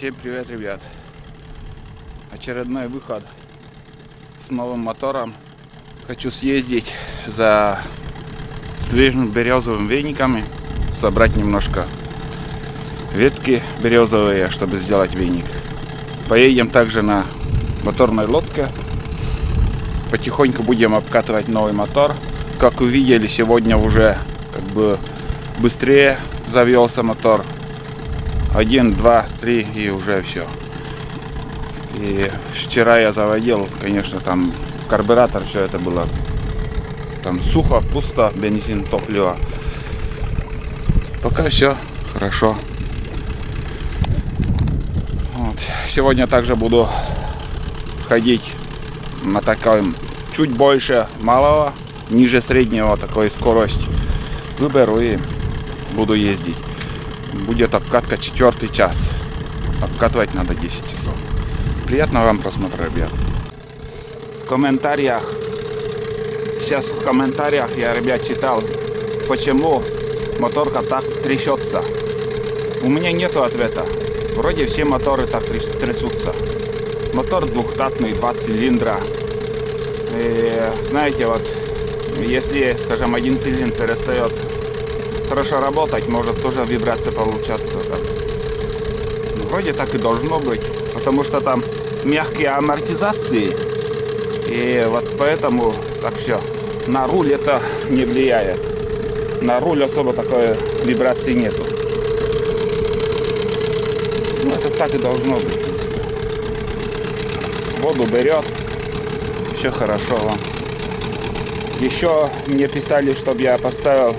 Всем привет, ребят! Очередной выход с новым мотором. Хочу съездить за свежими березовыми вениками, собрать немножко ветки березовые, чтобы сделать веник. Поедем также на моторной лодке. Потихоньку будем обкатывать новый мотор. Как увидели, сегодня уже быстрее завелся мотор. 1, 2, 3 и уже все. И вчера я заводил, конечно, там карбюратор, все это было там сухо, пусто, бензин, топливо. Пока все хорошо. Вот. Сегодня также буду ходить на такой чуть больше малого, ниже среднего такой скорость. Выберу и буду ездить. Будет обкатка 4-й час. Обкатывать надо 10 часов. Приятного вам просмотра, ребят. В комментариях я, ребят, читал, почему моторка так трясется. У меня нету ответа. Вроде все моторы так трясутся. Мотор двухтактный, 2 цилиндра. И знаете, вот если, скажем, один цилиндр перестает хорошо работать, может тоже вибрация получаться. Вроде так и должно быть, потому что там мягкие амортизации, и вот поэтому так все. На руль это не влияет. На руль особо такой вибрации нету. Ну, это так и должно быть. Воду берет, все хорошо. Еще мне писали, чтобы я поставил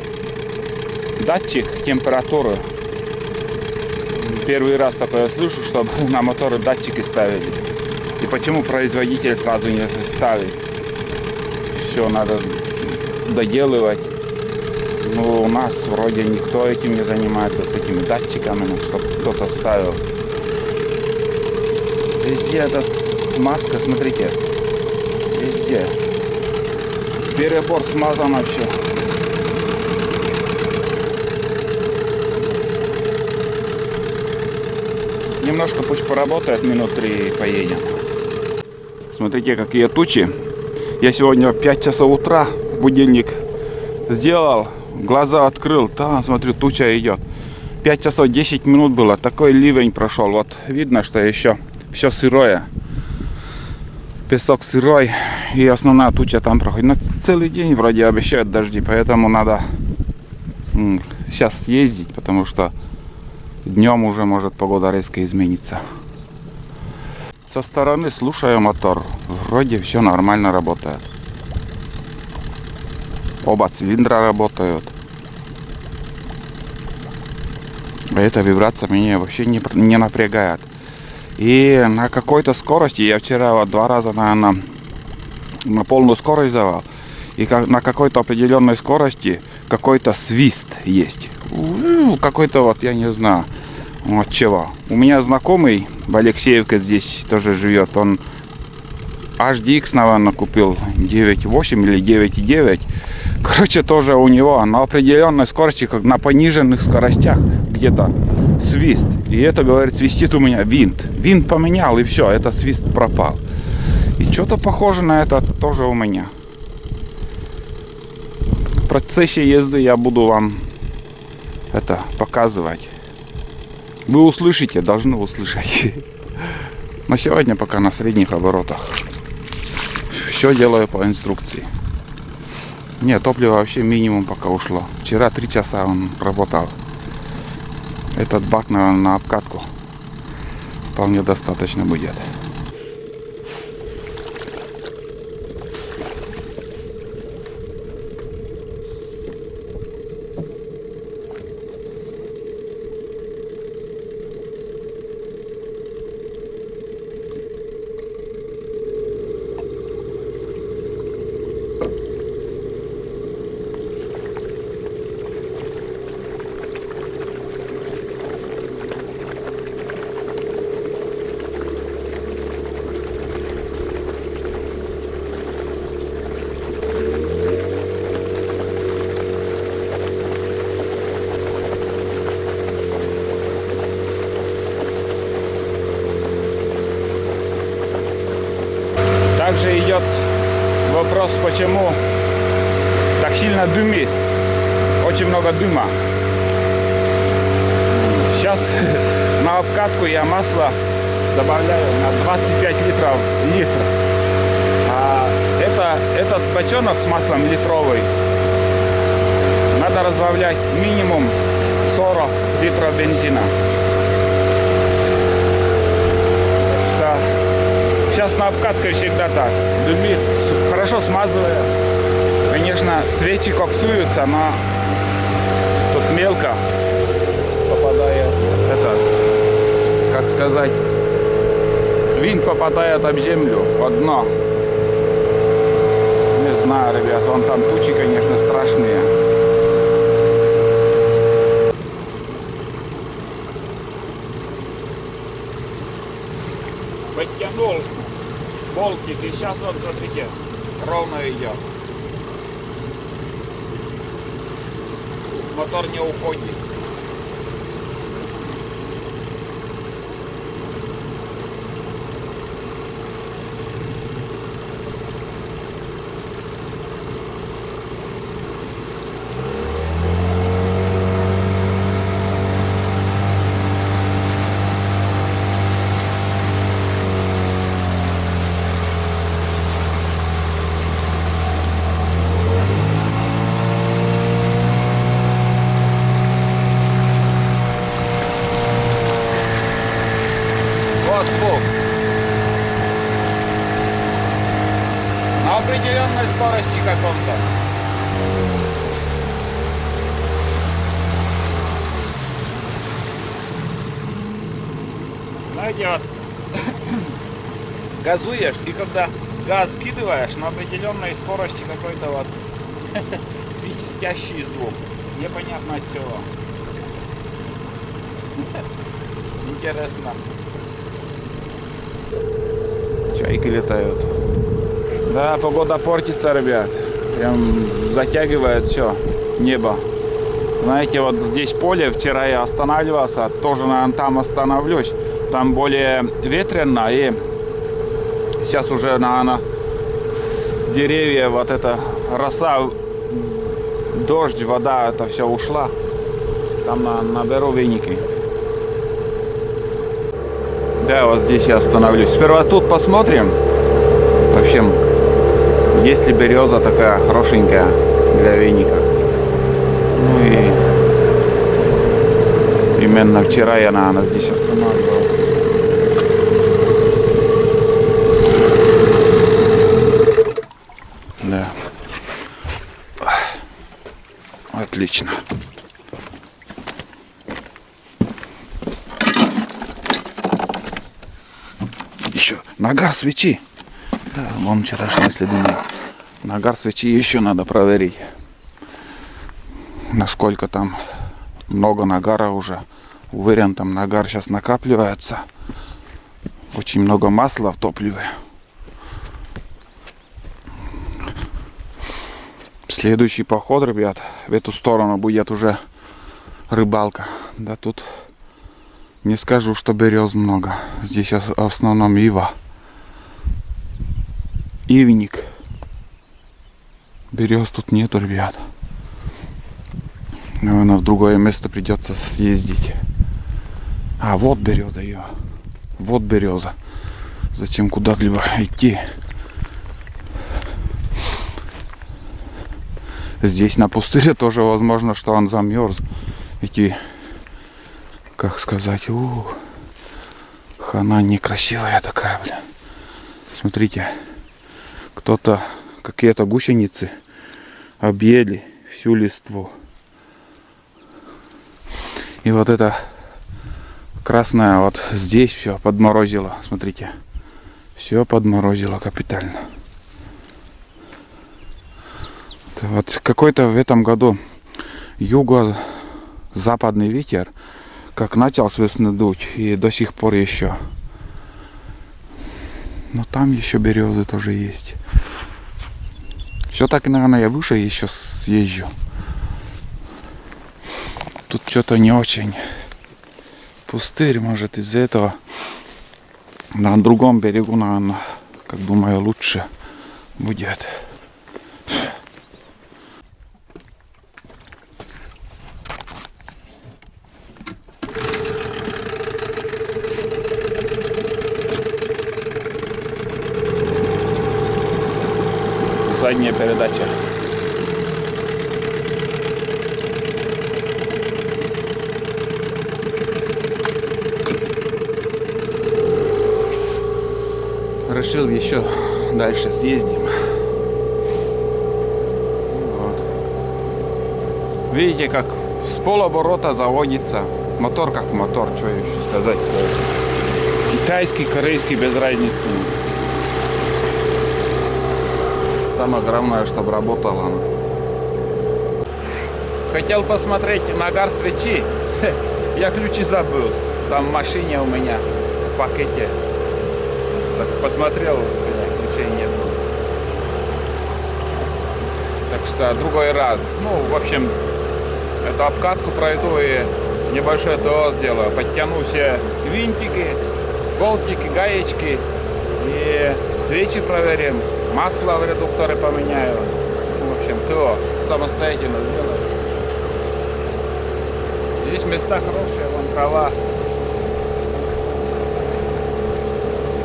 датчик температуры. Первый раз такое слышу, чтобы на моторы датчики ставили. И почему производитель сразу не ставит? Все надо доделывать. Ну, у нас вроде никто этим не занимается, с этими датчиками, чтобы кто-то ставил. Везде эта смазка, смотрите. Везде. Перебор смазано все. Немножко пусть поработает, минут 3 и поедем. Смотрите, какие тучи. Я сегодня в 5 часов утра будильник сделал, глаза открыл. Да, смотрю, туча идет. 5 часов 10 минут было, такой ливень прошел. Вот видно, что еще все сырое. Песок сырой, и основная туча там проходит. Но целый день вроде обещают дожди, поэтому надо сейчас ездить, потому что днем уже может погода резко измениться. Со стороны слушаю мотор. Вроде все нормально работает. Оба цилиндра работают. А эта вибрация меня вообще не напрягает. И на какой-то скорости, я вчера вот 2 раза, наверное, на полную скорость давал. И на какой-то определенной скорости какой-то свист есть. Какой-то вот, я не знаю, вот чего. У меня знакомый в Алексеевке здесь тоже живет. Он HDX, наверное, купил 9.8 или 9.9. Короче, тоже у него на определенной скорости, как на пониженных скоростях, где-то свист. И это, говорит, свистит у меня винт. Винт поменял, и все, это свист пропал. И что-то похоже на это тоже у меня. В процессе езды я буду вам это показывать. Вы услышите, должны услышать. Но сегодня пока на средних оборотах. Все делаю по инструкции. Нет, топливо вообще минимум пока ушло. Вчера 3 часа он работал. Этот бак, наверное, на обкатку вполне достаточно будет. Также идет вопрос, почему так сильно дымит. Очень много дыма. Сейчас на обкатку я масло добавляю на 25 литров в литр. А этот бочонок с маслом литровый надо разбавлять минимум 40 литров бензина. Сейчас на обкатке всегда так. Дымит, хорошо смазывая. Конечно, свечи коксуются, но тут мелко попадает как сказать, винт попадает об землю, под дно. Не знаю, ребят, вон там тучи, конечно, страшные. Подтянул болтик, и сейчас вот, смотрите, ровно идет. Мотор не уходит. Звук. На определенной скорости каком-то. Знаете, вот газуешь, и когда газ скидываешь, на определенной скорости какой-то вот свистящий звук. Непонятно от чего. Интересно. Чайки летают. Да, погода портится, ребят. Прям затягивает все небо. Знаете, вот здесь поле, вчера я останавливался, тоже, наверное, там остановлюсь. Там более ветрено, и сейчас уже, наверное, с деревьев вот эта роса, дождь, вода, это все ушла. Там наберу веники. Да, вот здесь я остановлюсь. Сперва тут посмотрим. В общем, есть ли береза такая хорошенькая для веника. Ну и именно вчера я, наверное, здесь останавливал. Да. Отлично. Еще нагар свечи. Да, вон вчерашние следы. Нагар свечи еще надо проверить. Насколько там много нагара уже. Уверен, там нагар сейчас накапливается. Очень много масла в топливе. Следующий поход, ребят, в эту сторону будет уже рыбалка. Да тут не скажу, что берез много. Здесь в основном ива. Ивник. Берез тут нету, ребят. Наверное, в другое место придется съездить. А вот береза ее. Вот береза. Зачем куда-либо идти? Здесь на пустыре тоже возможно, что он замерз. Эти, как сказать, хана некрасивая такая, блин. Смотрите, кто-то, какие-то гусеницы объели всю листву. И вот это красное вот здесь все подморозило. Смотрите, все подморозило капитально. Вот какой-то в этом году юго-западный ветер, как начал с весны дуть, и до сих пор еще. Но там еще березы тоже есть. Все-таки, наверное, я выше еще съезжу. Тут что-то не очень. Пустырь, может, из-за этого. На другом берегу, наверное, как думаю, лучше будет. Задняя передача. Решил еще дальше съездим. Вот. Видите, как с полоборота заводится. Мотор как мотор, что еще сказать. Китайский, корейский, без разницы. Самое главное, чтобы работала она. Хотел посмотреть нагар свечи. Я ключи забыл. Там в машине у меня в пакете. Так посмотрел, ключей нет. Так что другой раз. Ну, в общем, эту обкатку пройду и небольшой ТО сделаю. Подтяну все винтики, болтики, гаечки и свечи проверим. Масло в редукторы поменяю. В общем, ТО самостоятельно сделаю. Здесь места хорошие, вон трава.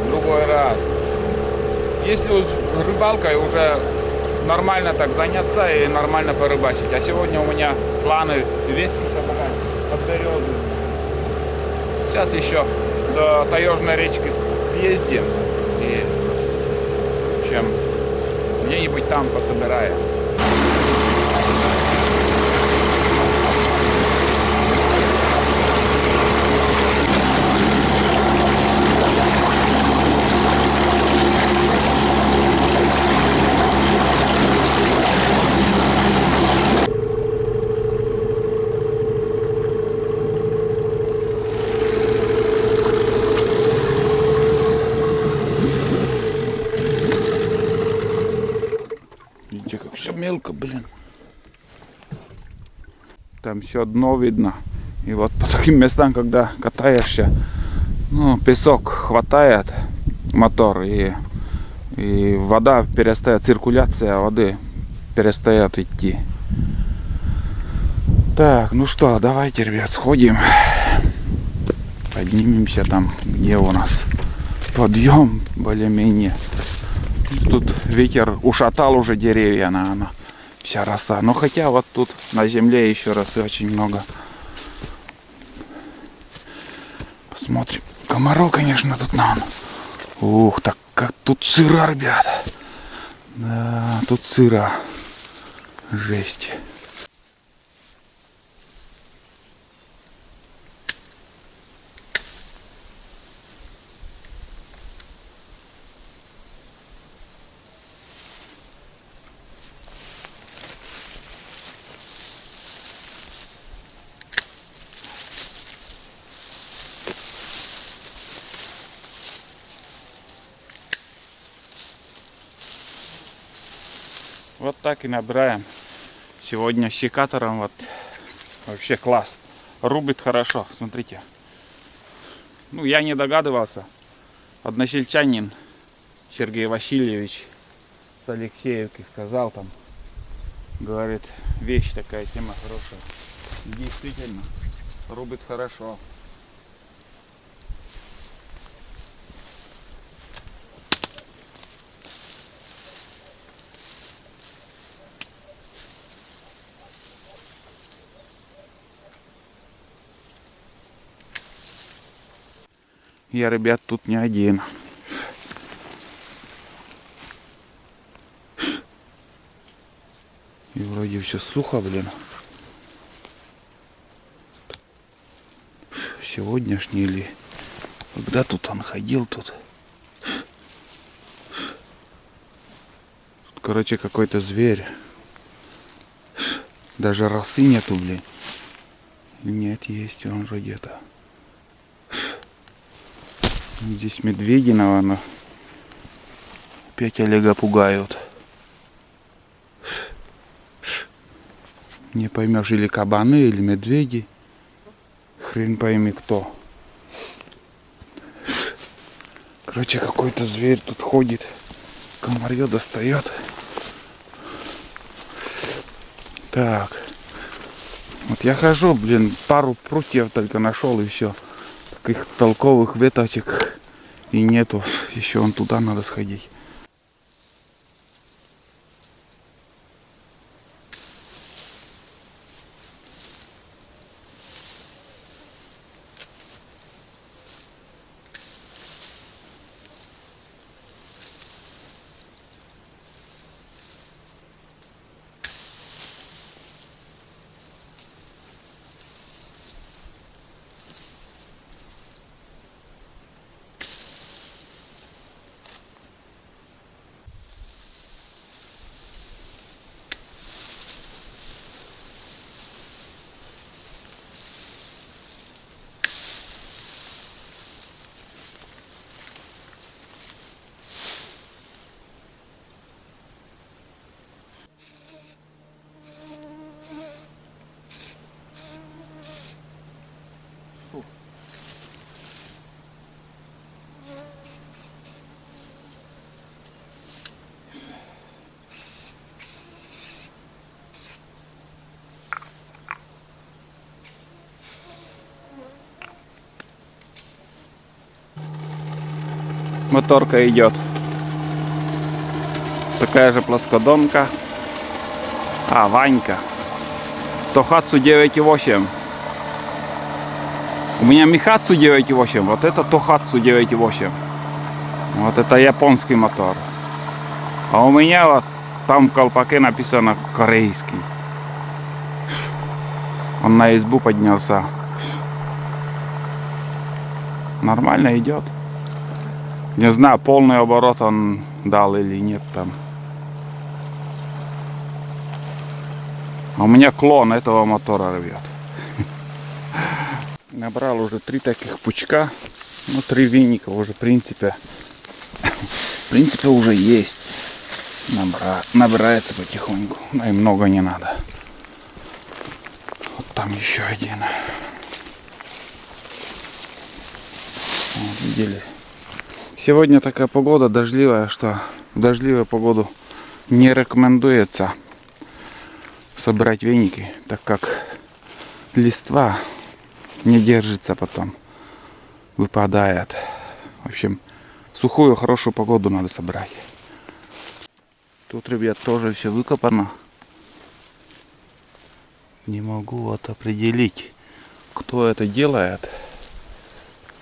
Другой раз. Если уж рыбалкой уже нормально так заняться и нормально порыбачить. А сегодня у меня планы ветки собрать под березы. Сейчас еще до Таежной речки съездим и в общем где-нибудь там пособираем. Видите, как все мелко, блин. Там все дно видно. И вот по таким местам, когда катаешься, ну, песок хватает мотор, и вода перестает, циркуляция воды перестает идти. Так, ну что, давайте, ребят, сходим. Поднимемся там, где у нас подъем более-менее. Тут ветер ушатал уже деревья, наверное, вся роса. Но хотя вот тут на земле еще росы очень много. Посмотрим. Комаров, конечно, тут надо. Ух, так как тут сыро, ребята. Да, тут сыро. Жесть. Вот так и набираем. Сегодня с секатором вот вообще класс. Рубит хорошо, смотрите. Ну, я не догадывался. Односельчанин Сергей Васильевич с Алексеевки сказал там. Говорит, вещь такая, тема хорошая. Действительно, рубит хорошо. Я, ребят, тут не один. И вроде все сухо, блин. Сегодняшний или когда тут он ходил тут. Тут, короче, какой-то зверь. Даже росы нету, блин. Нет, есть он вроде это. Здесь медведи, наверное. Опять Олега пугают. Не поймешь, или кабаны, или медведи. Хрен пойми кто. Короче, какой-то зверь тут ходит. Комарье достает. Так. Вот я хожу, блин, пару прутьев только нашел и все. Таких толковых веточек и нету. Еще вон туда надо сходить. Моторка идет. Такая же плоскодонка. А, Ванька. Тохатсу 9.8. У меня Михатсу 9.8. Вот это Тохатсу 9.8. Вот это японский мотор. А у меня вот там в колпаке написано корейский. Он на избу поднялся. Нормально идет. Не знаю, полный оборот он дал или нет там. А у меня клон этого мотора рвет. Набрал уже 3 таких пучка. Ну, 3 винника уже, в принципе уже есть. Набирается потихоньку. Но и много не надо. Вот там еще один. Вот, видели? Сегодня такая погода дождливая, что в дождливую погоду не рекомендуется собирать веники, так как листва не держится потом, выпадает. В общем, сухую хорошую погоду надо собрать. Тут, ребят, тоже все выкопано. Не могу вот определить, кто это делает.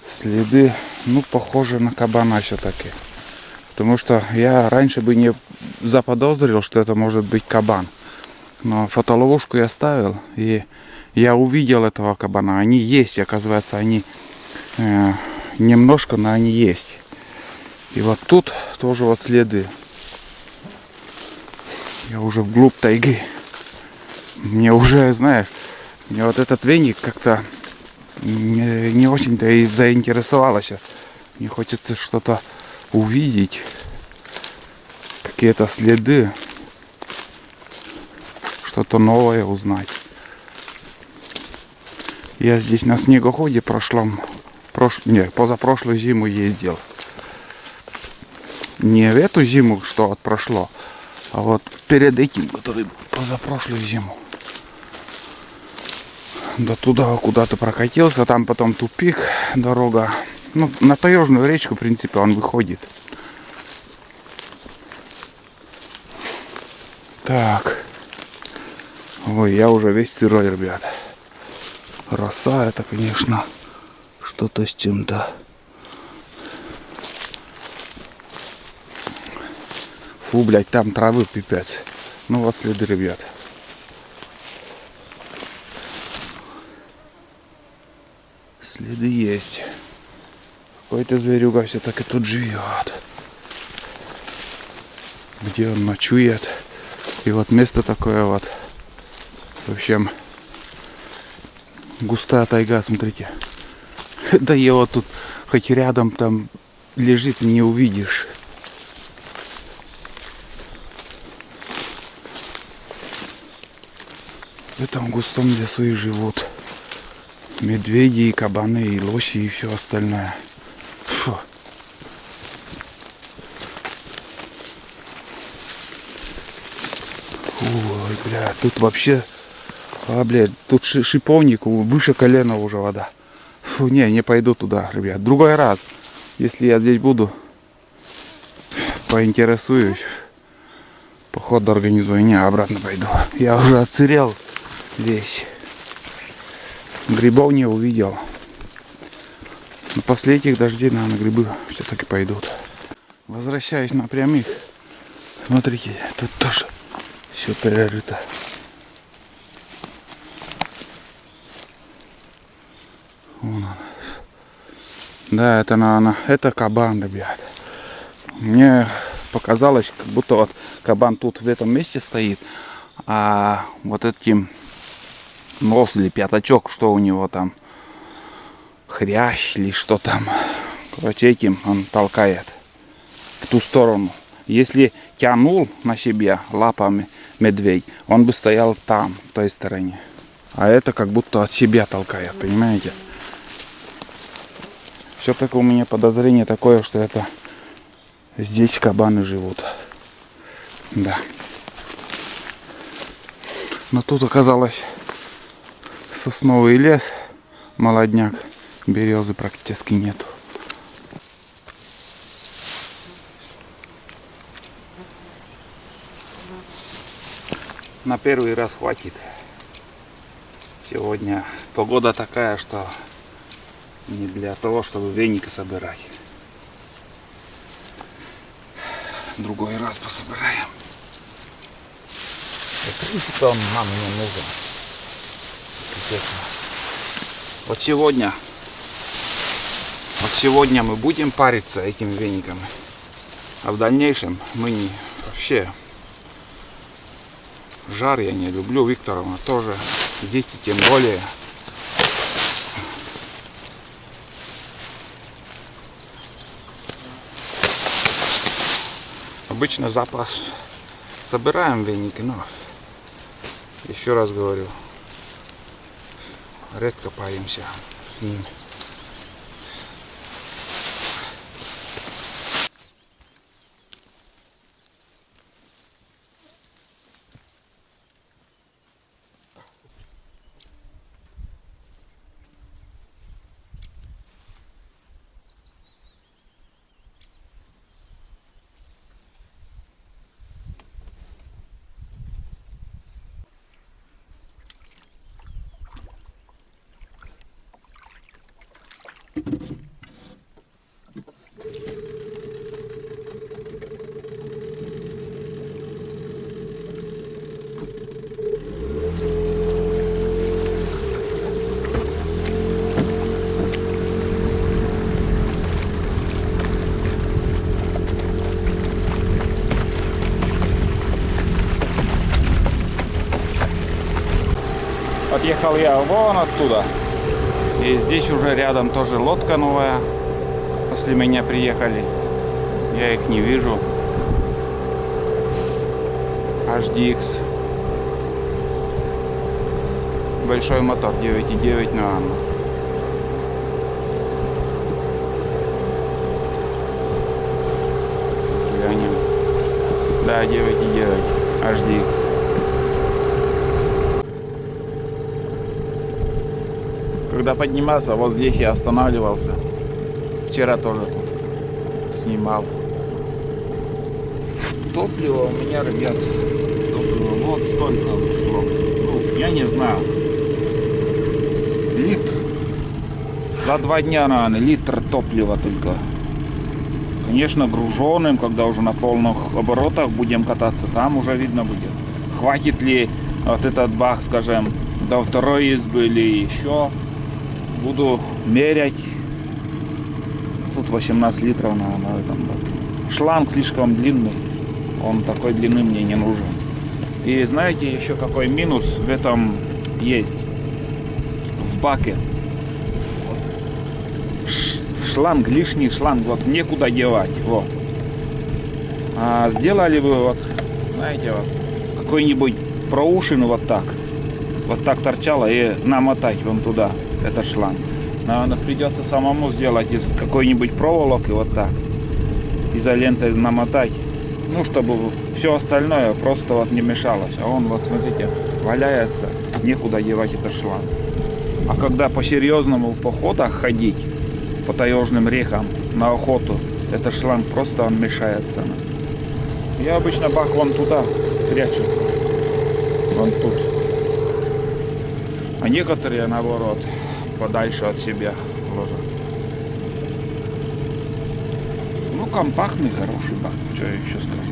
Следы, ну, похожи на кабана все-таки. Потому что я раньше бы не заподозрил, что это может быть кабан. Но фотоловушку я ставил, и я увидел этого кабана. Они есть, оказывается, они немножко, но они есть. И вот тут тоже вот следы. Я уже вглубь тайги. Мне уже, знаешь, мне вот этот веник как-то не очень-то и заинтересовало сейчас. Мне хочется что-то увидеть. Какие-то следы. Что-то новое узнать. Я здесь на снегоходе позапрошлую зиму ездил. Не в эту зиму, что вот прошло, а вот перед этим, который позапрошлую зиму. До туда куда-то прокатился, там потом тупик, дорога. Ну, на Таежную речку, в принципе, он выходит. Так. Ой, я уже весь сырой, ребят. Роса это, конечно, что-то с чем-то. Фу, блядь, там травы пипец. Ну вот следы, ребят. Следы есть. Какой-то зверюга все-таки тут живет. Где он ночует. И вот место такое вот. В общем, густая тайга, смотрите. Да его тут хоть рядом там лежит, не увидишь. В этом густом лесу и живут медведи, и кабаны, и лоси, и все остальное. Фу. Ой, бля, тут вообще... А, блядь, тут шиповник, выше колена уже вода. Фу, не пойду туда, ребят. Другой раз, если я здесь буду, поинтересуюсь. Походу организую. Не, обратно пойду. Я уже отсырел весь. Грибов не увидел. Но после этих дождей, наверное, грибы все-таки пойдут. Возвращаюсь на прямых. Смотрите, тут тоже все перерыто. Вон он. Да, это, наверное, это кабан, ребят. Мне показалось, как будто вот кабан тут в этом месте стоит, а вот этим нос или пятачок, что у него там, хрящ или что там, короче, этим он толкает в ту сторону. Если тянул на себе лапами медведь, он бы стоял там, в той стороне. А это как будто от себя толкает, понимаете? Все-таки у меня подозрение такое, что это здесь кабаны живут. Да. Но тут оказалось сосновый лес, молодняк, березы практически нету. На первый раз хватит. Сегодня погода такая, что не для того, чтобы веники собирать. Другой раз пособираем. В принципе, он нам не нужен. Вот сегодня мы будем париться этими вениками. А в дальнейшем мы не вообще. Жар я не люблю, Викторовна тоже. Дети тем более. Обычно запас собираем веники, но еще раз говорю, редко паримся с ними. Отъехал я вон оттуда. И здесь уже рядом тоже лодка новая. После меня приехали. Я их не вижу. HDX. Большой мотор 9.9, наверное. Глянем. Да, 9.9. HDX. Когда поднимался, вот здесь я останавливался. Вчера тоже тут снимал. Топливо у меня, ребят, топливо вот столько ушло. Ну, я не знаю. Литр. За 2 дня, наверное, литр топлива только. Конечно, груженым, когда уже на полных оборотах будем кататься, там уже видно будет. Хватит ли вот этот бак, скажем, до второй избы или еще. Буду мерять. Тут 18 литров на этом баке. Шланг слишком длинный. Он такой длины мне не нужен. И знаете, еще какой минус в этом есть. В баке. Шланг, лишний шланг. Вот некуда девать. Вот. А сделали бы вот, знаете, вот какой-нибудь проушин вот так. Вот так торчало и намотать вон туда. Это шланг. Наверное, придется самому сделать из какой-нибудь проволоки вот так. Изолентой намотать. ну, чтобы все остальное просто вот не мешалось. А он, вот смотрите, валяется, некуда девать этот шланг. А когда по серьезному в походах ходить, по таежным рекам, на охоту, этот шланг просто он мешается. Я обычно бак вон туда прячу, вон тут. А некоторые, наоборот, подальше от себя ложат. Ну, компактный, хороший бак, что еще скажешь.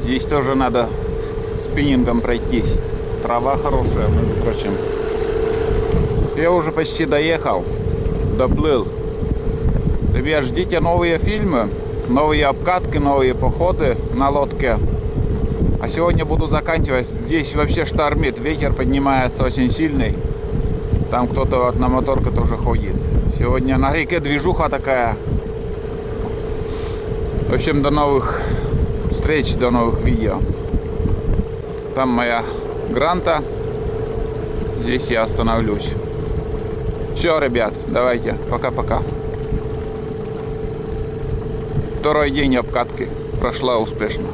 Здесь тоже надо спиннингом пройтись. Трава хорошая, между прочим. Я уже почти доехал, доплыл. Ребят, ждите новые фильмы, новые обкатки, новые походы на лодке. А сегодня буду заканчивать. Здесь вообще штормит, ветер поднимается очень сильный. Там кто-то вот на моторке тоже ходит. Сегодня на реке движуха такая. В общем, до новых встреч, до новых видео. Там моя Гранта. Здесь я остановлюсь. Все, ребят, давайте, пока-пока. Второй день обкатки прошла успешно.